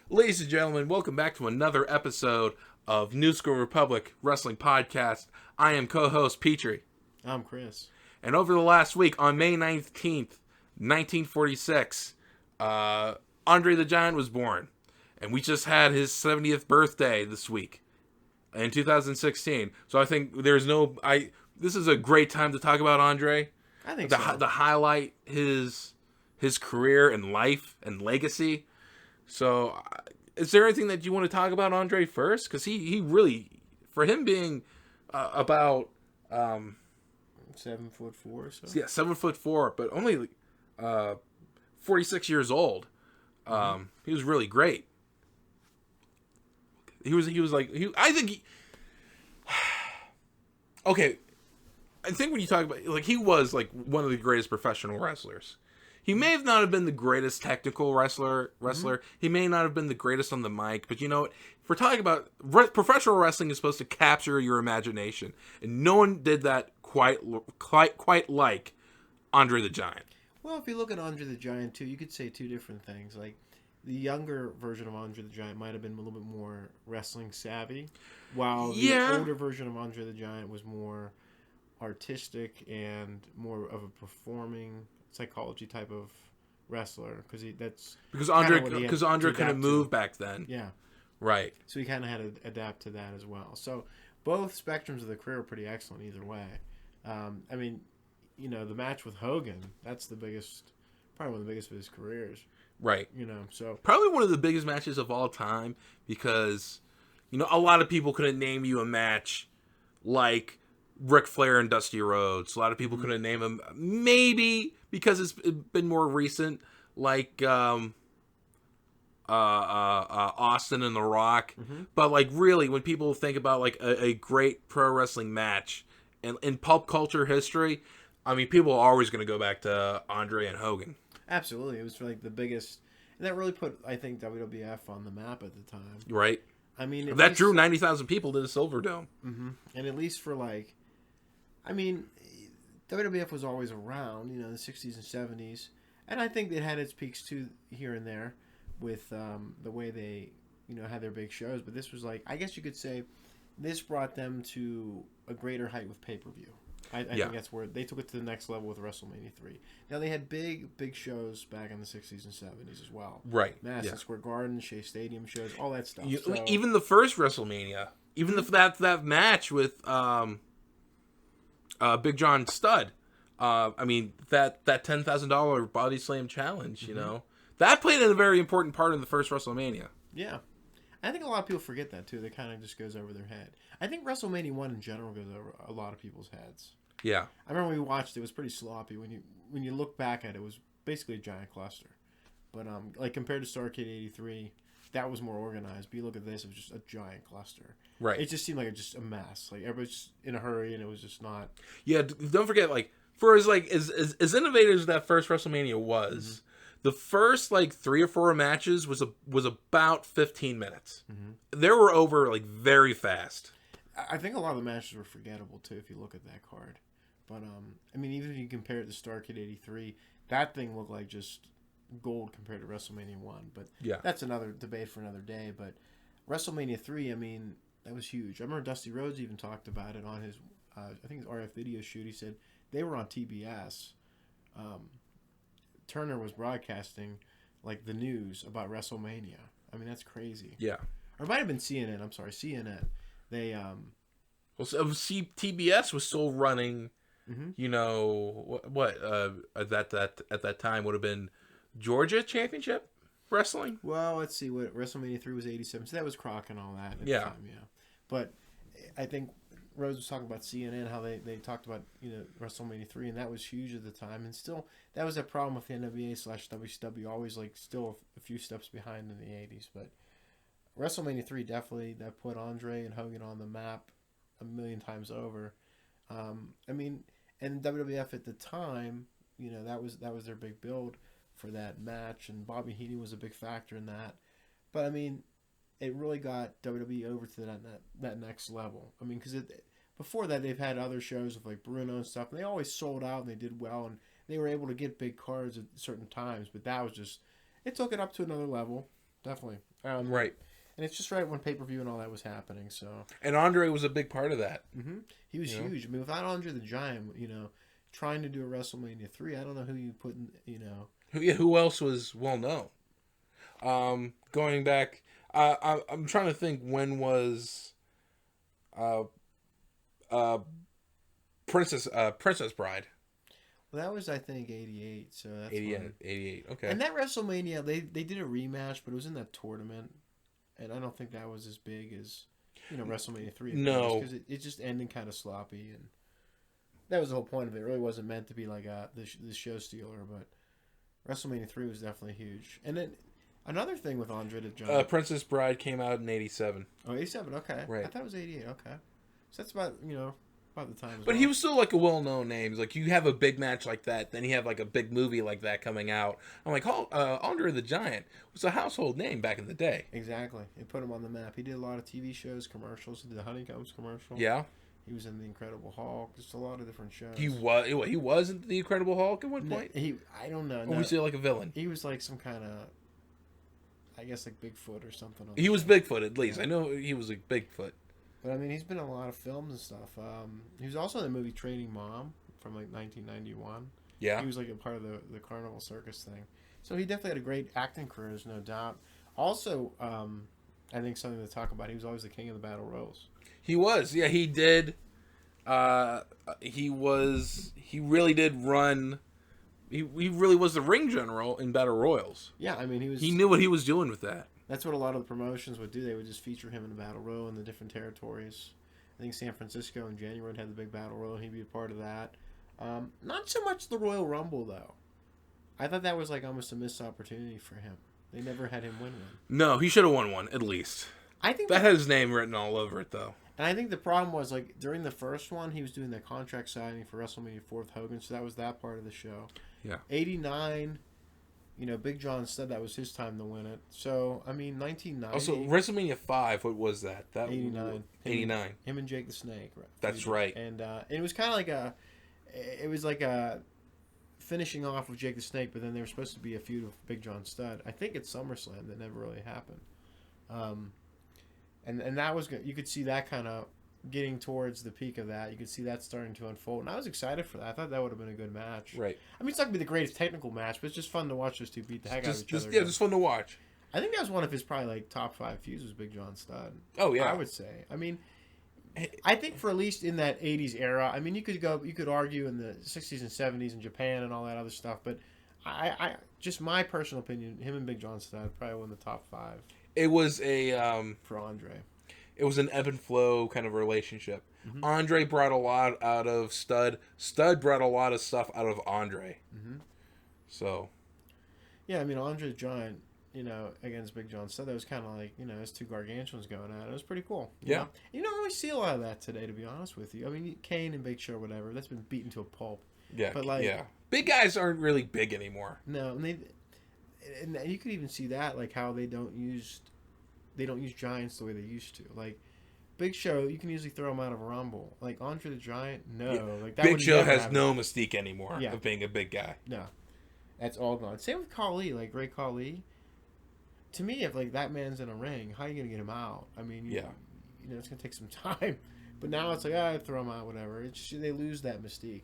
Ladies and gentlemen, welcome back to another episode of New School Republic Wrestling Podcast. I am co-host Petrie. I'm Chris. And over the last week, on May 19th, 1946, Andre the Giant was born. And we just had his 70th birthday this week in 2016. So I think this is a great time to talk about Andre. I think to so. To highlight his career and life and legacy. So, is there anything that you want to talk about Andre first? Because he really, for him being about 7'4" or so. Yeah, 7'4", but only 46 years old. He was really great. Okay, I think when you talk about he was like one of the greatest professional wrestlers. He may have not have been the greatest technical wrestler. He may not have been the greatest on the mic, but you know what? If we're talking about professional wrestling is supposed to capture your imagination, and no one did that quite like Andre the Giant. Well, if you look at Andre the Giant too, you could say two different things. Like the younger version of Andre the Giant might have been a little bit more wrestling savvy, while the older version of Andre the Giant was more artistic and more of a performing psychology type of wrestler because Andre couldn't move back then. Yeah, right. So he kind of had to adapt to that as well. So both spectrums of the career are pretty excellent either way. I mean, you know, the match with Hogan, that's probably one of the biggest of his careers. Right. You know, so probably one of the biggest matches of all time because, you know, a lot of people couldn't name you a match like Ric Flair and Dusty Rhodes. A lot of people couldn't name him, maybe because it's been more recent, like Austin and The Rock. But like really, when people think about like a great pro wrestling match and in pop culture history, I mean, people are always going to go back to Andre and Hogan. Absolutely, it was like the biggest, and that really put, I think, WWF on the map at the time. Right. I mean, that drew 90,000 people to the Silverdome. And at least for like, I mean, WWF was always around, you know, the 60s and 70s. And I think it had its peaks too here and there with the way they, you know, had their big shows. But this was like, I guess you could say, this brought them to a greiter height with pay-per-view. I think that's where they took it to the next level with WrestleMania 3. Now, they had big shows back in the 60s and 70s as well. Right. Madison Square Garden, Shea Stadium shows, all that stuff. Even the first WrestleMania, even that match with Big John Studd. I mean, that $10,000 body slam challenge, you know, that played a very important part in the first WrestleMania. Yeah. I think a lot of people forget that, too. That kind of just goes over their head. I think WrestleMania 1 in general goes over a lot of people's heads. Yeah. I remember when we watched it, it was pretty sloppy. When you look back at it, it was basically a giant cluster. But like compared to Starrcade 83, that was more organized. But you look at this, it was just a giant cluster. Right. It just seemed like just a mess. Like everybody's just in a hurry, and it was just not. Yeah, don't forget, like, for as innovative as that first WrestleMania was, the first like 3 or 4 matches was about 15 minutes. They were over like very fast. I think a lot of the matches were forgettable too if you look at that card. But I mean, even if you compare it to Starrcade 83, that thing looked like just gold compared to WrestleMania 1. But that's another debate for another day. But WrestleMania 3, I mean, that was huge. I remember Dusty Rhodes even talked about it on his, I think his RF video shoot. He said they were on TBS. Turner was broadcasting like the news about WrestleMania. I mean, that's crazy. Yeah. Or it might have been CNN. I'm sorry, CNN. They TBS was still running. You know what? At that time would have been Georgia Championship Wrestling. Well, let's see. What WrestleMania 3 was 87. So that was Croc and all that. At the time, But I think Rose was talking about CNN, how they talked about, you know, WrestleMania 3, and that was huge at the time. And still, that was a problem with the NWA/WCW, always like still a few steps behind in the 80s. But WrestleMania 3 definitely that put Andre and Hogan on the map a million times over. I mean, and WWF at the time, you know, that was their big build for that match, and Bobby Heenan was a big factor in that. But I mean, it really got WWE over to that next level. I mean, because before that they've had other shows with like Bruno and stuff, and they always sold out and they did well, and they were able to get big cards at certain times. But that was just, it took it up to another level. definitely. Right. And it's just right when pay-per-view and all that was happening. So. And Andre was a big part of that. Mm-hmm. He was huge. I mean, without Andre the Giant, trying to do a WrestleMania 3, I don't know who you put in, Who else was well known? Going back, I'm trying to think when was Princess Bride. Well, that was, I think, 88. So that's 88. Okay. And that WrestleMania, they did a rematch, but it was in that tournament, and I don't think that was as big as WrestleMania 3. No, because it just ended kind of sloppy, and that was the whole point of it. It really wasn't meant to be like the show stealer, but WrestleMania 3 was definitely huge. And then another thing with Andre the Giant, Princess Bride came out in 87. Oh, 87. Okay, right. I thought it was 88. Okay, so that's about about the time. But he was still like a well-known name. Like you have a big match like that, then you have like a big movie like that coming out. I'm like, Andre the Giant was a household name back in the day. Exactly, it put him on the map. He did a lot of TV shows, commercials. He did the Honeycombs commercial. Yeah. He was in the Incredible Hulk. Just a lot of different shows. He was in the Incredible Hulk at one point. I don't know. Or was he like a villain? He was like some kind of, I guess like Bigfoot or something. He was Bigfoot at least. Yeah. I know he was like Bigfoot. But I mean, he's been in a lot of films and stuff. He was also in the movie Training Mom from like 1991. Yeah. He was like a part of the Carnival Circus thing. So he definitely had a great acting career, there's no doubt. Also, I think something to talk about. He was always the king of the battle royals. He was, yeah, he did. He really did run. He really was the ring general in battle royals. Yeah, I mean, he knew what he was doing with that. That's what a lot of the promotions would do. They would just feature him in the battle royal in the different territories. I think San Francisco in January had the big battle royal. He'd be a part of that. Not so much the Royal Rumble though. I thought that was like almost a missed opportunity for him. They never had him win one. No, he should have won one at least. I think that had his name written all over it though. And I think the problem was like during the first one, he was doing the contract signing for WrestleMania 4 with Hogan, so that was that part of the show. Yeah. 89, Big John said that was his time to win it. So I mean, 1990. Also, WrestleMania 5. What was that? That 89. 89. Him and Jake the Snake. Right? That's right. And it was kind of like a finishing off with Jake the Snake, but then there was supposed to be a feud with Big John Studd. I think it's SummerSlam that never really happened. And that was good. You could see that kind of getting towards the peak of that. You could see that starting to unfold, and I was excited for that. I thought that would have been a good match. Right. I mean, it's not gonna be the greatest technical match, but it's just fun to watch those two beat the heck out of each other. Yeah, just fun to watch. I think that was one of his probably like top 5 feuds was Big John Studd. Oh yeah, I would say. I mean, I think for at least in that 80s era, I mean, you could argue in the 60s and 70s in Japan and all that other stuff, but I just my personal opinion, him and Big John Studd probably won the top 5. It was a for Andre. It was an ebb and flow kind of relationship. Mm-hmm. Andre brought a lot out of Studd. Studd brought a lot of stuff out of Andre. Mm-hmm. So, yeah, I mean, Andre the Giant, against Big John Studd, that was kind of like, it's two gargantuans going at it. It was pretty cool. Yeah. You don't really see a lot of that today, to be honest with you. I mean, Kane and Big Show, whatever, that's been beaten to a pulp. Yeah, but like, yeah. Big guys aren't really big anymore. No, and you could even see that, like how they don't use giants the way they used to. Like Big Show, you can usually throw him out of a rumble. Like Andre the Giant, no. Yeah. Like that Big Show has no mystique anymore of being a big guy. No, that's all gone. Same with Khali, like Great Khali. To me, if like that man's in a ring, how are you gonna get him out? I mean, it's gonna take some time. But now it's like, throw him out, whatever. They lose that mystique.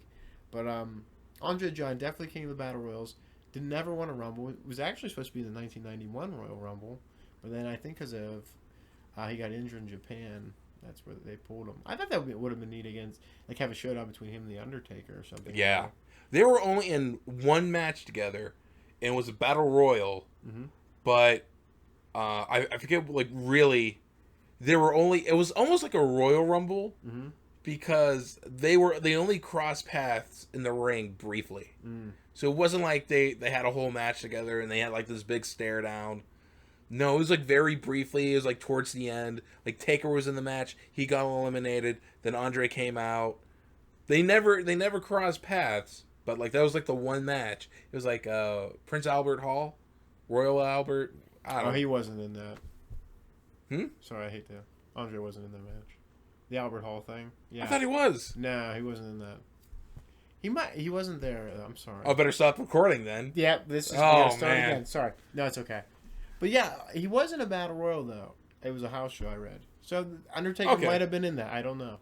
But Andre the Giant, definitely king of the battle royals. Never won a rumble. It was actually supposed to be in the 1991 Royal Rumble. But then I think because of he got injured in Japan, that's where they pulled him. I thought that would have been neat against, like, have a showdown between him and the Undertaker or something. Yeah, they were only in one match together, and it was a battle royal. Mm-hmm. But I forget, like, really, they were only. It was almost like a Royal Rumble because they only crossed paths in the ring briefly. Mm. So it wasn't like they had a whole match together and they had like this big stare down. No, it was like very briefly. It was like towards the end. Like Taker was in the match. He got eliminated. Then Andre came out. They never crossed paths. But like that was like the one match. It was like Prince Albert Hall, Royal Albert. I don't know. He wasn't in that. Sorry, I hate that. Andre wasn't in that match. The Albert Hall thing. Yeah. I thought he was. No, he wasn't in that. He wasn't there. I'm sorry. I better stop recording then. Yeah, this is start again. Sorry. No, it's okay. But yeah, he wasn't a battle royal though. It was a house show I read. So Undertaker might have been in that. I don't know.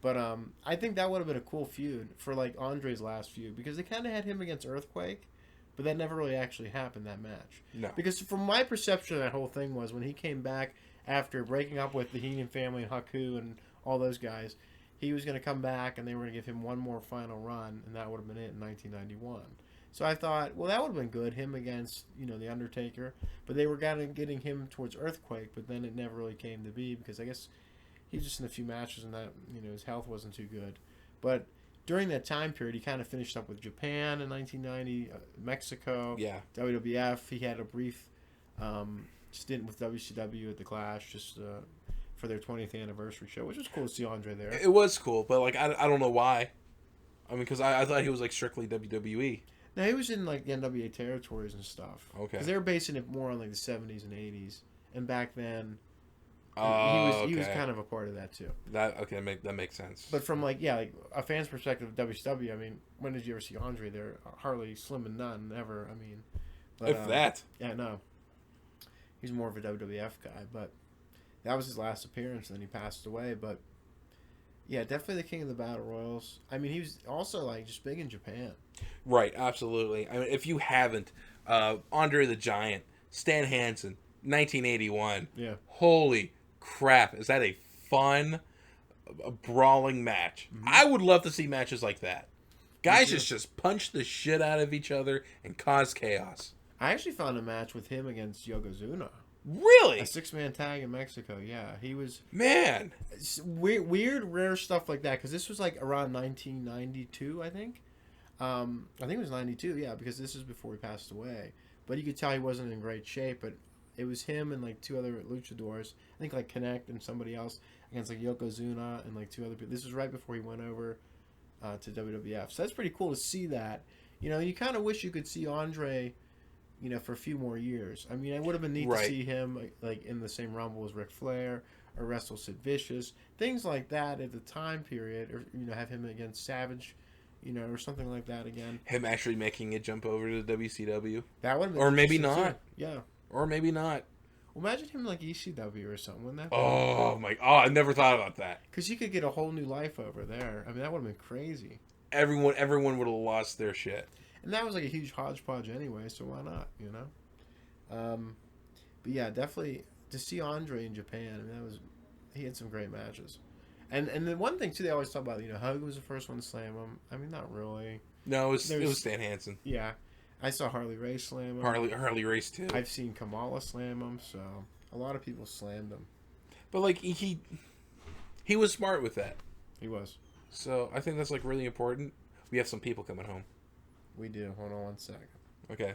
But I think that would have been a cool feud for like Andre's last feud because they kind of had him against Earthquake, but that never really actually happened, that match. No. Because from my perception of that whole thing was when he came back after breaking up with the Heenan family and Haku and all those guys, he was going to come back and they were going to give him one more final run, and that would have been it in 1991. So I thought, well, that would have been good, him against, the Undertaker. But they were getting him towards Earthquake, but then it never really came to be because I guess he was just in a few matches and that, his health wasn't too good. But during that time period, he kind of finished up with Japan in 1990, Mexico, WWF. He had a brief stint with WCW at the Clash just for their 20th anniversary show, which was cool to see Andre there. It was cool, but like I don't know why. I mean, because I thought he was like strictly WWE. No, he was in like the NWA territories and stuff. Okay. Because they were basing it more on like the 70s and 80s, and back then, he was kind of a part of that too. That makes sense. But from like a fan's perspective of WCW, I mean, when did you ever see Andre there? Hardly, slim and none, never. I mean, but, if that. Yeah, no. He's more of a WWF guy, but that was his last appearance, and then he passed away. But yeah, definitely the king of the battle royals. I mean, he was also like just big in Japan. Right, absolutely. I mean, if you haven't, Andre the Giant, Stan Hansen, 1981. Yeah. Holy crap! Is that a fun, brawling match? Mm-hmm. I would love to see matches like that. Guys just punch the shit out of each other and cause chaos. I actually found a match with him against Yokozuna. Really? A 6-man tag in Mexico. Yeah, he was weird, rare stuff like that. Because this was like around 1992, I think. I think it was 92. Yeah, because this is before he passed away. But you could tell he wasn't in great shape. But it was him and like two other luchadors. I think like Connect and somebody else against like Yokozuna and like two other people. This was right before he went over to WWF. So that's pretty cool to see that. You kind of wish you could see Andre, for a few more years. I mean, it would have been neat to see him like in the same Rumble as Ric Flair or wrestle Sid Vicious, things like that at the time period, or have him against Savage, or something like that again. Him actually making a jump over to the WCW. That would have been or maybe not. Too. Yeah. Or maybe not. Well, imagine him like ECW or something, wouldn't that be? I never thought about that. Because you could get a whole new life over there. I mean, that would have been crazy. Everyone would have lost their shit. And that was like a huge hodgepodge anyway, so why not, But yeah, definitely to see Andre in Japan, I mean, he had some great matches. And the one thing too, they always talk about, Hogan was the first one to slam him. I mean, not really. No, it was Stan Hansen. Yeah. I saw Harley Race slam him. Harley Race too. I've seen Kamala slam him, so a lot of people slammed him. But like he was smart with that. He was. So I think that's like really important. We have some people coming home. We do. Hold on one second. Okay.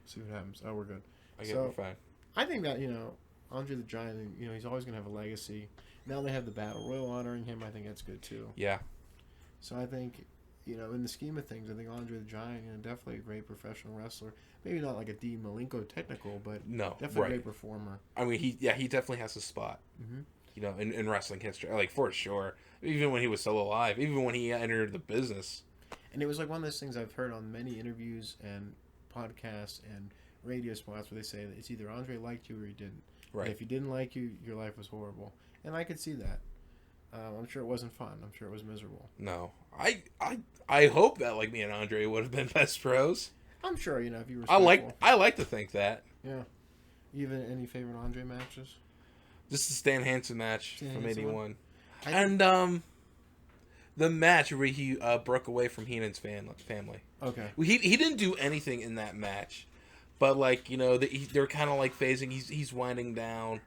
See what happens. Oh, we're good. We're fine. I think that, Andre the Giant, he's always going to have a legacy. Now they have the Battle Royal honoring him. I think that's good, too. Yeah. So I think, in the scheme of things, I think Andre the Giant, definitely a great professional wrestler. Maybe not like a Dean Malenko technical, but definitely a great performer. I mean, he definitely has a spot, in wrestling history. Like, for sure. Even when he was still alive. Even when he entered the business. And it was like one of those things I've heard on many interviews and podcasts and radio spots where they say that it's either Andre liked you or he didn't. Right. And if he didn't like you, your life was horrible. And I could see that. I'm sure it wasn't fun. I'm sure it was miserable. No. I hope that like me and Andre would have been best bros. I'm sure, if you were I like to think that. Yeah. Even any favorite Andre matches? Just the Stan Hansen match from 81. And the match where he broke away from Heenan's family. Okay. He didn't do anything in that match, but like they're kind of like phasing. He's winding down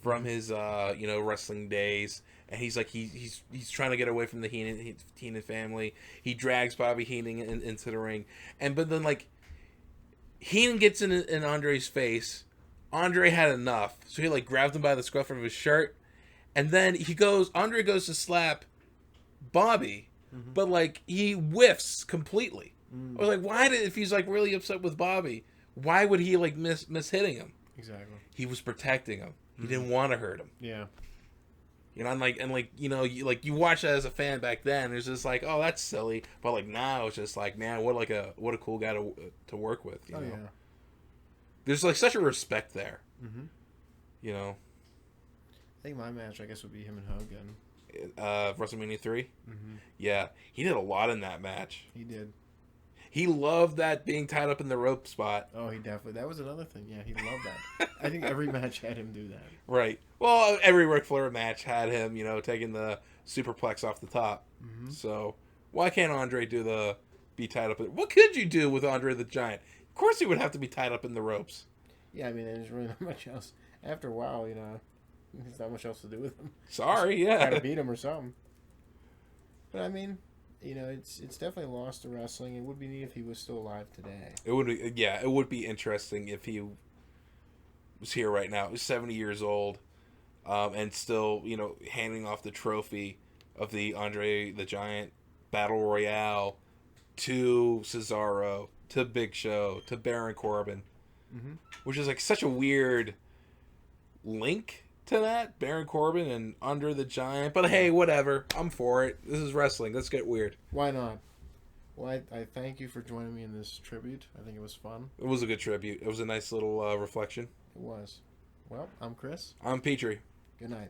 from his wrestling days, and he's like he's trying to get away from the Heenan family. He drags Bobby Heenan into the ring, but then like Heenan gets in Andre's face. Andre had enough, so he like grabbed him by the scruff of his shirt, and then Andre goes to slap Bobby, but like he whiffs completely. I was like, if he's like really upset with Bobby, why would he like miss hitting him? Exactly. He was protecting him. He didn't want to hurt him. Yeah. You watch that as a fan back then. It's just like, oh, that's silly. But like now, it's just like, man, what a cool guy to work with. You know? Yeah. There's like such a respect there. Mm-hmm. You know. I think my match, I guess, would be him and Hogan. WrestleMania 3? Mm-hmm. Yeah, he did a lot in that match. He did. He loved that being tied up in the rope spot. Oh, he definitely. That was another thing. Yeah, he loved that. I think every match had him do that. Right. Well, every Ric Flair match had him, taking the superplex off the top. Mm-hmm. So why can't Andre do the be tied up? What could you do with Andre the Giant? Of course, he would have to be tied up in the ropes. Yeah, I mean, there's really not much else. After a while, there's not much else to do with him. Sorry, yeah. Gotta beat him or something. But I mean, it's definitely lost to wrestling. It would be neat if he was still alive today. It would be, yeah, it would be interesting if he was here right now. He's 70 years old, and still, handing off the trophy of the Andre the Giant Battle Royale to Cesaro, to Big Show, to Baron Corbin, which is like such a weird link to that, Baron Corbin and Andre the Giant. But hey, whatever. I'm for it. This is wrestling. Let's get weird. Why not? Well, I thank you for joining me in this tribute. I think it was fun. It was a good tribute. It was a nice little reflection. It was. Well, I'm Chris. I'm Petrie. Good night.